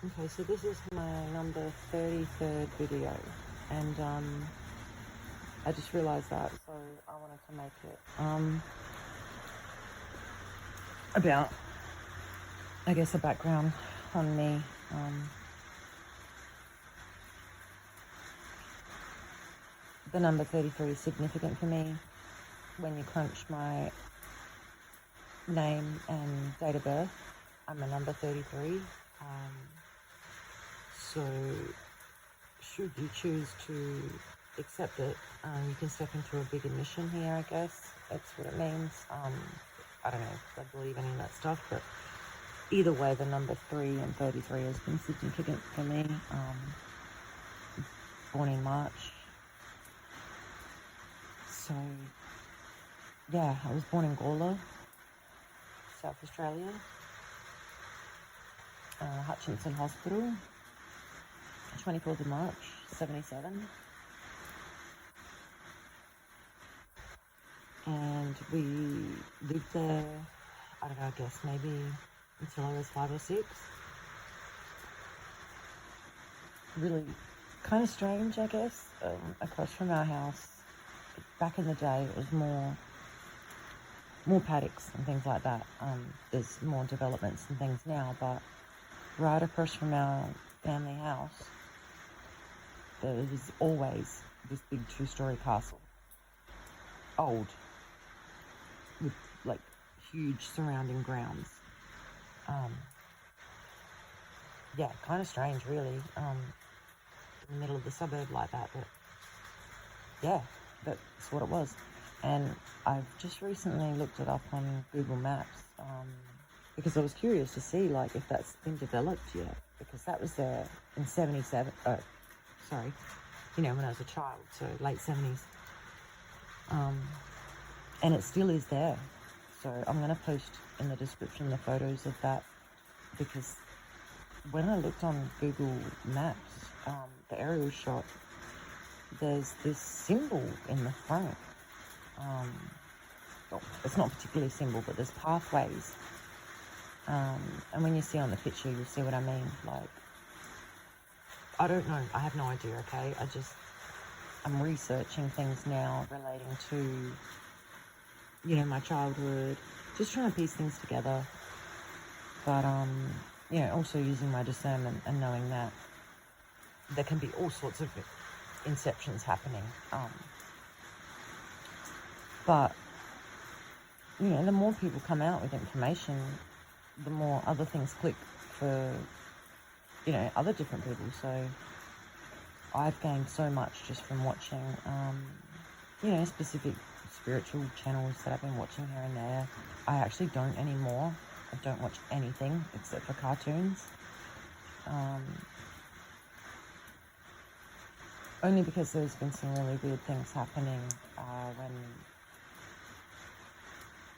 Okay, so this is my number 33rd video, and I just realised that, so I wanted to make it about, I guess, a background on me. The number 33 is significant for me. When you crunch my name and date of birth, I'm a number 33. So should you choose to accept it, you can step into a bigger mission here, I guess. That's what it means. I don't know if I believe any of that stuff, but either way, the number 3 and 33 has been significant for me. Born in March. So, yeah, I was born in Gawler, South Australia. Hutchinson Hospital, 24th of March, 77. And we lived there, I don't know, I guess maybe until I was 5 or 6. Really kind of strange, I guess, across from our house. Back in the day, it was more paddocks and things like that. There's more developments and things now, but right across from our family house, there was always this big 2-story castle. Old, with like huge surrounding grounds. Yeah, kind of strange, really, in the middle of the suburb like that, but yeah, that's what it was. And I've just recently looked it up on Google Maps, because I was curious to see, like, if that's been developed yet, because that was there in 77, when I was a child, so late 70s. And it still is there. So I'm going to post in the description the photos of that, because when I looked on Google Maps, the aerial shot, there's this symbol in the front. Well, it's not particularly a symbol, but there's pathways. And when you see on the picture, you'll see what I mean. Like, I don't know. I have no idea, okay? I'm researching things now relating to, my childhood, just trying to piece things together. But, also using my discernment and knowing that there can be all sorts of inceptions happening. But, the more people come out with information, the more other things click for, other different people. So I've gained so much just from watching, specific spiritual channels that I've been watching here and there. I actually don't anymore. I don't watch anything except for cartoons. Only because there's been some really weird things happening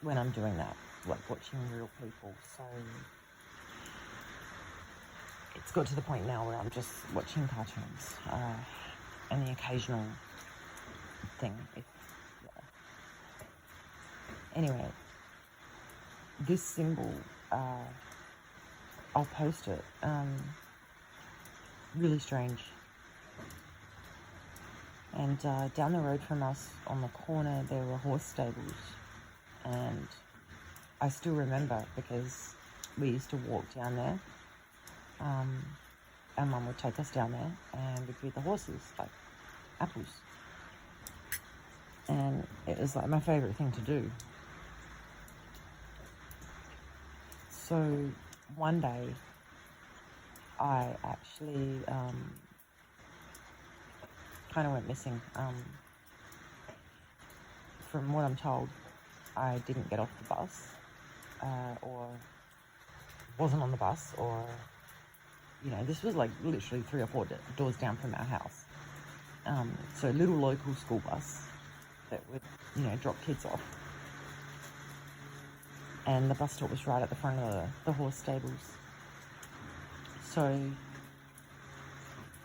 when I'm doing that, like watching real people. So it's got to the point now where I'm just watching cartoons, and the occasional thing. Anyway, this symbol, I'll post it. Really strange. And down the road from us, on the corner, there were horse stables. And I still remember, because we used to walk down there. Our mum would take us down there and we'd feed the horses, like, apples. And it was like my favourite thing to do. So one day, I actually kind of went missing. From what I'm told, I didn't get off the bus, or wasn't on the bus, or, this was like literally 3 or 4 doors down from our house. So a little local school bus that would, drop kids off. And the bus stop was right at the front of the horse stables. So,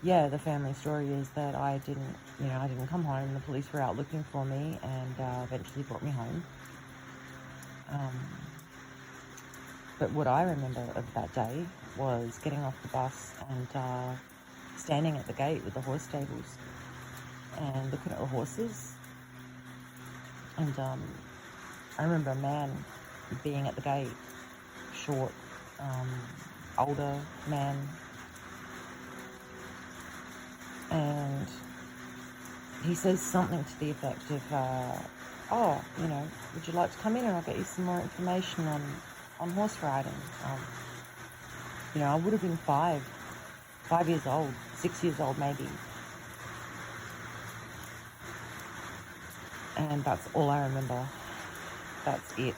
yeah, the family story is that I didn't come home. The police were out looking for me and eventually brought me home. But what I remember of that day was getting off the bus and standing at the gate with the horse stables and looking at the horses. And I remember a man being at the gate, short, older man, and he says something to the effect of, oh, you know, would you like to come in and I'll get you some more information on horse riding? You know, I would have been 5 years old, 6 years old maybe. And that's all I remember. That's it.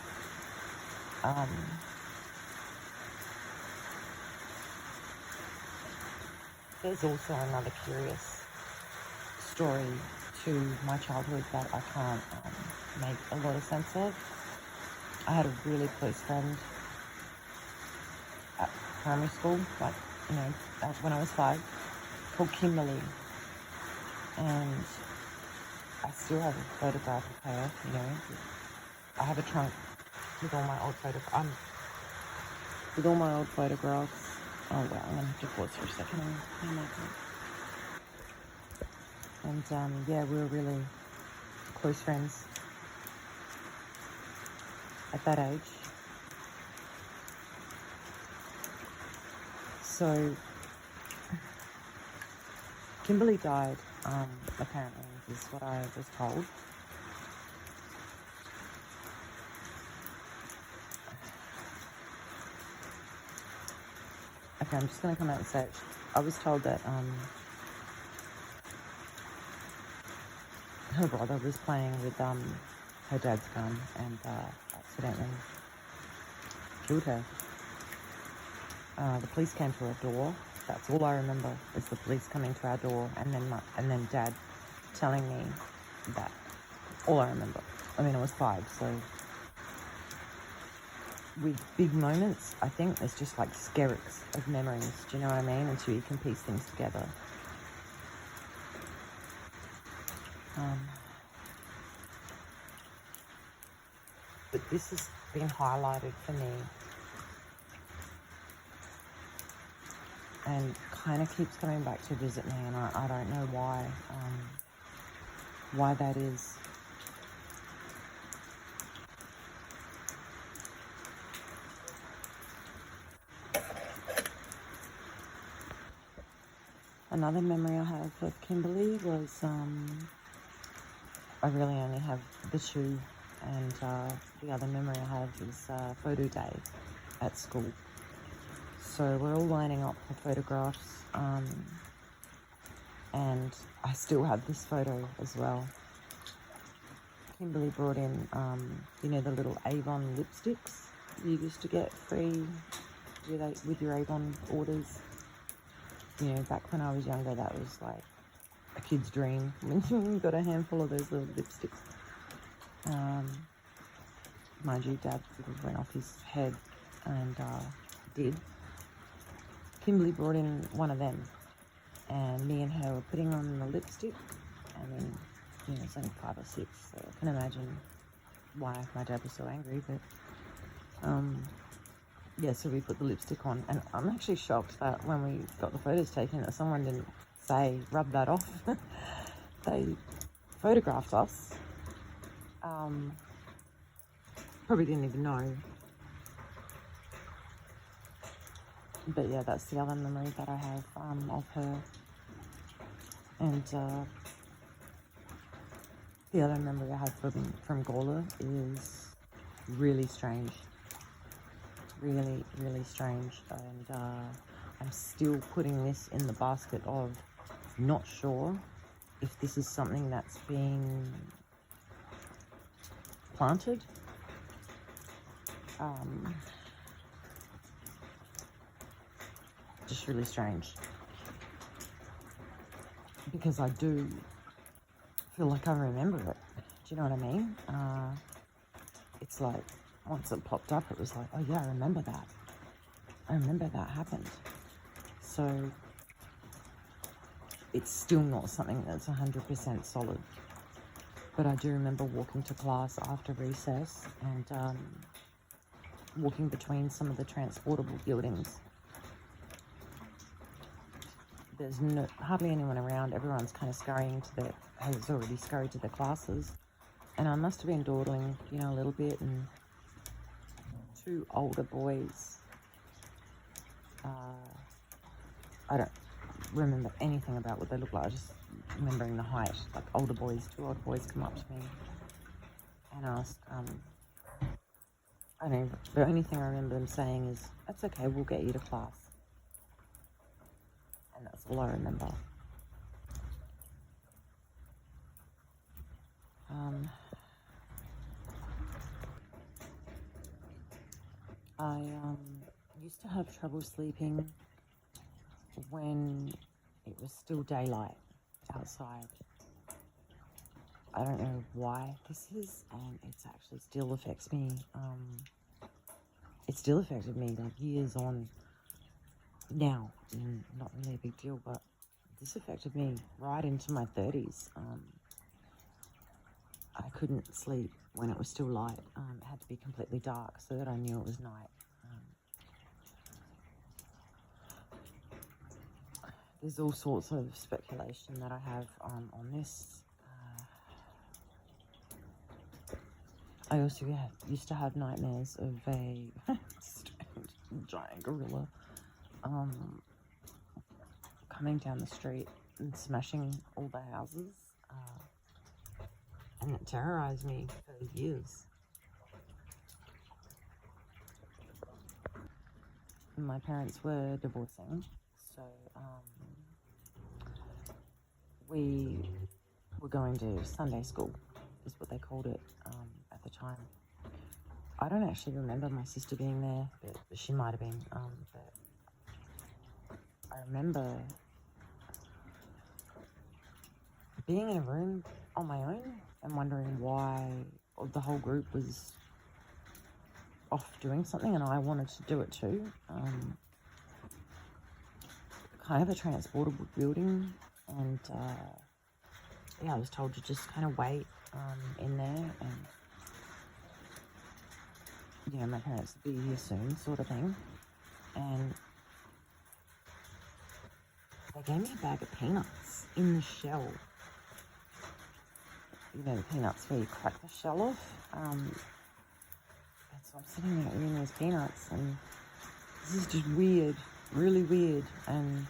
There's also another curious story to my childhood that I can't make a lot of sense of. I had a really close friend at primary school, like, you know, when I was 5, called Kimberly. And I still have a photograph of her, you know. I have a trunk with all my old photographs. Oh well, I'm gonna have to pause for a second. And yeah, we were really close friends at that age. So Kimberly died, apparently, is what I was told. Okay, I'm just going to come out and say it. I was told that her brother was playing with her dad's gun and accidentally killed her. The police came to our door. That's all I remember, is the police coming to our door, and then Dad telling me that. All I remember. I mean, I was 5, so with big moments, I think there's just like skerricks of memories. Do you know what I mean? Until you can piece things together. But this has been highlighted for me and kind of keeps coming back to visit me, and I don't know why that is. Another memory I have of Kimberly was I really only have the shoe, and the other memory I have is photo day at school. So we're all lining up for photographs, and I still have this photo as well. Kimberly brought in, you know, the little Avon lipsticks you used to get free with your Avon orders. You know, back when I was younger, that was like a kid's dream when you got a handful of those little lipsticks. Mind you, Dad sort of went off his head and did. Kimberly brought in one of them, and me and her were putting on the lipstick, and then, you know, it's only 5 or 6, so I can imagine why my dad was so angry, but yeah, so we put the lipstick on, and I'm actually shocked that when we got the photos taken that someone didn't say, rub that off. They photographed us. Probably didn't even know. But yeah, that's the other memory that I have of her. And the other memory I have from Gawler is really strange. Really, really strange. And I'm still putting this in the basket of not sure if this is something that's been planted. Just really strange. Because I do feel like I remember it. Do you know what I mean? It's like, once it popped up, it was like, oh yeah, I remember that. I remember that happened. So it's still not something that's 100% solid. But I do remember walking to class after recess and walking between some of the transportable buildings. There's hardly anyone around. Everyone's kind of has already scurried to their classes. And I must have been dawdling, you know, a little bit, and two older boys. I don't remember anything about what they look like. I just remembering the height. Like two older boys come up to me and ask, I don't know, the only thing I remember them saying is, "That's okay, we'll get you to class." And that's all I remember. I used to have trouble sleeping when it was still daylight outside. I don't know why this is, and it's actually still affects me. It still affected me like years on now. Not really a big deal, but this affected me right into my 30s. I couldn't sleep when it was still light. It had to be completely dark so that I knew it was night. There's all sorts of speculation that I have on this. I also used to have nightmares of a giant gorilla coming down the street and smashing all the houses. And it terrorized me for years. My parents were divorcing, so we were going to Sunday school, is what they called it at the time. I don't actually remember my sister being there, but she might have been. But I remember being in a room on my own and wondering why the whole group was off doing something and I wanted to do it too. Kind of a transportable building, and I was told to just kind of wait in there, and my parents would be here soon, sort of thing. And they gave me a bag of peanuts in the shell. The peanuts where you crack the shell off. So I'm sitting there eating these peanuts, and this is just weird, really weird. And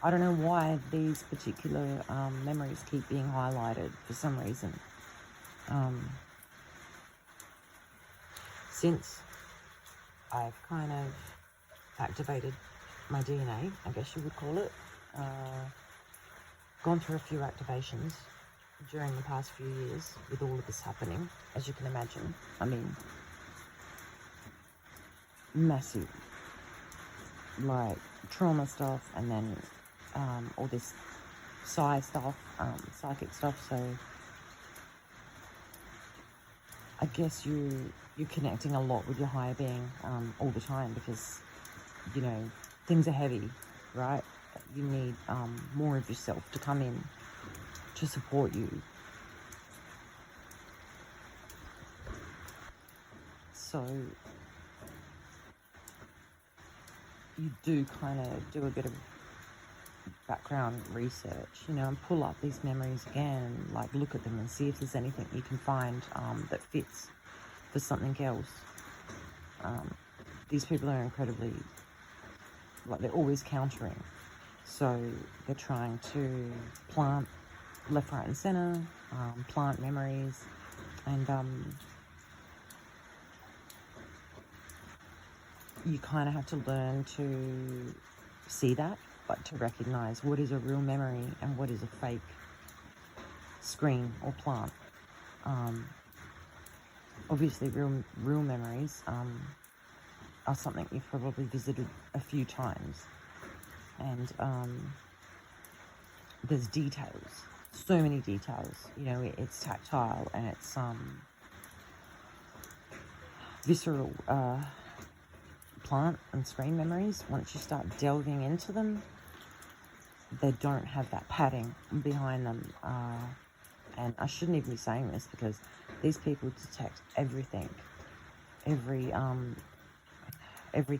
I don't know why these particular memories keep being highlighted for some reason. Since I've kind of activated my DNA, I guess you would call it, gone through a few activations during the past few years with all of this happening, as you can imagine. I mean, massive, like, trauma stuff, and then all this psychic stuff, so I guess you're connecting a lot with your higher being all the time, because, things are heavy, right? You need more of yourself to come in to support you. So you do kind of do a bit of background research, and pull up these memories again, and like look at them and see if there's anything you can find that fits for something else. These people are incredibly, they're always countering. So they're trying to plant left, right, and center, plant memories, and you kind of have to learn to see that, but to recognize what is a real memory and what is a fake screen or plant. Obviously, real memories are something you've probably visited a few times, and there's details, so many details. It's tactile, and it's visceral. Plant and screen memories, once you start delving into them, they don't have that padding behind them. And I shouldn't even be saying this, because these people detect everything every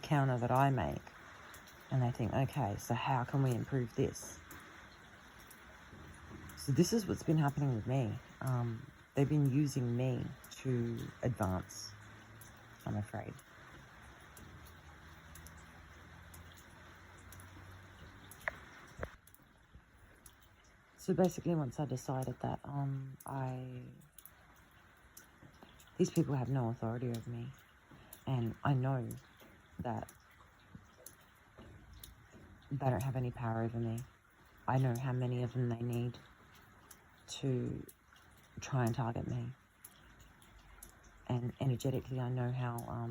counter that I make, and they think, okay, so how can we improve this? So this is what's been happening with me. They've been using me to advance, I'm afraid. So basically, once I decided that these people have no authority over me, and I know that they don't have any power over me. I know how many of them they need to try and target me. And energetically, I know how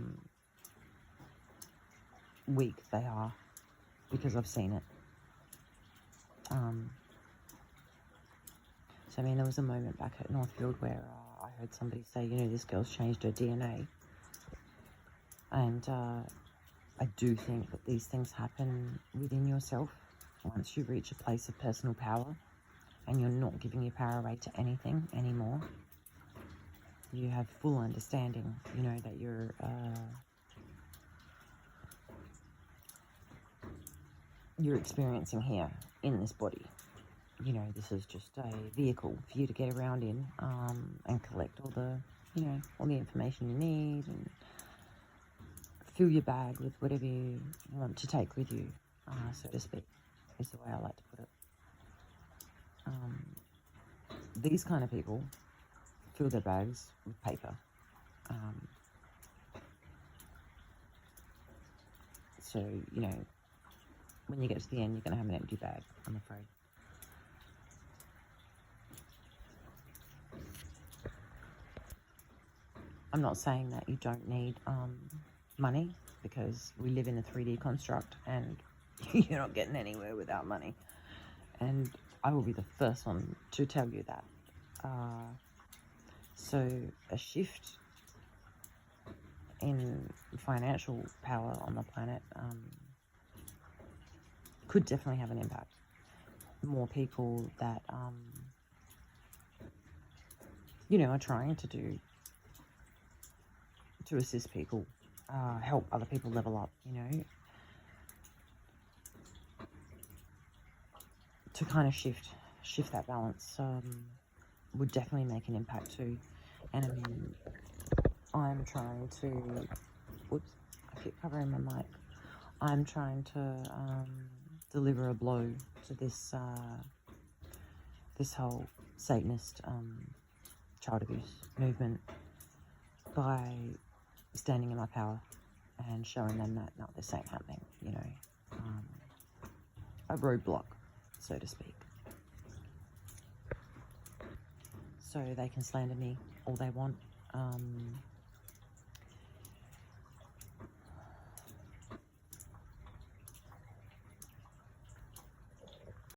weak they are because I've seen it. So, I mean, there was a moment back at Northfield where I heard somebody say, you know, this girl's changed her DNA. And I do think that these things happen within yourself once you reach a place of personal power and you're not giving your power away to anything anymore. You have full understanding, you know, that you're experiencing here in this body. You know, this is just a vehicle for you to get around in and collect all the, you know, all the information you need and fill your bag with whatever you want to take with you, so to speak, is the way I like to put it. These kind of people fill their bags with paper. So, you know, when you get to the end, you're going to have an empty bag, I'm afraid. I'm not saying that you don't need money, because we live in a 3D construct and you're not getting anywhere without money. And I will be the first one to tell you that. So a shift in financial power on the planet could definitely have an impact. More people that, you know, are trying to assist people, help other people level up, you know, to kind of shift that balance would definitely make an impact too. And I mean, I'm trying to, whoops, I keep covering my mic. I'm trying to deliver a blow to this this whole Satanist child abuse movement by standing in my power and showing them that, no, this ain't happening, you know, a roadblock, so to speak. So they can slander me all they want.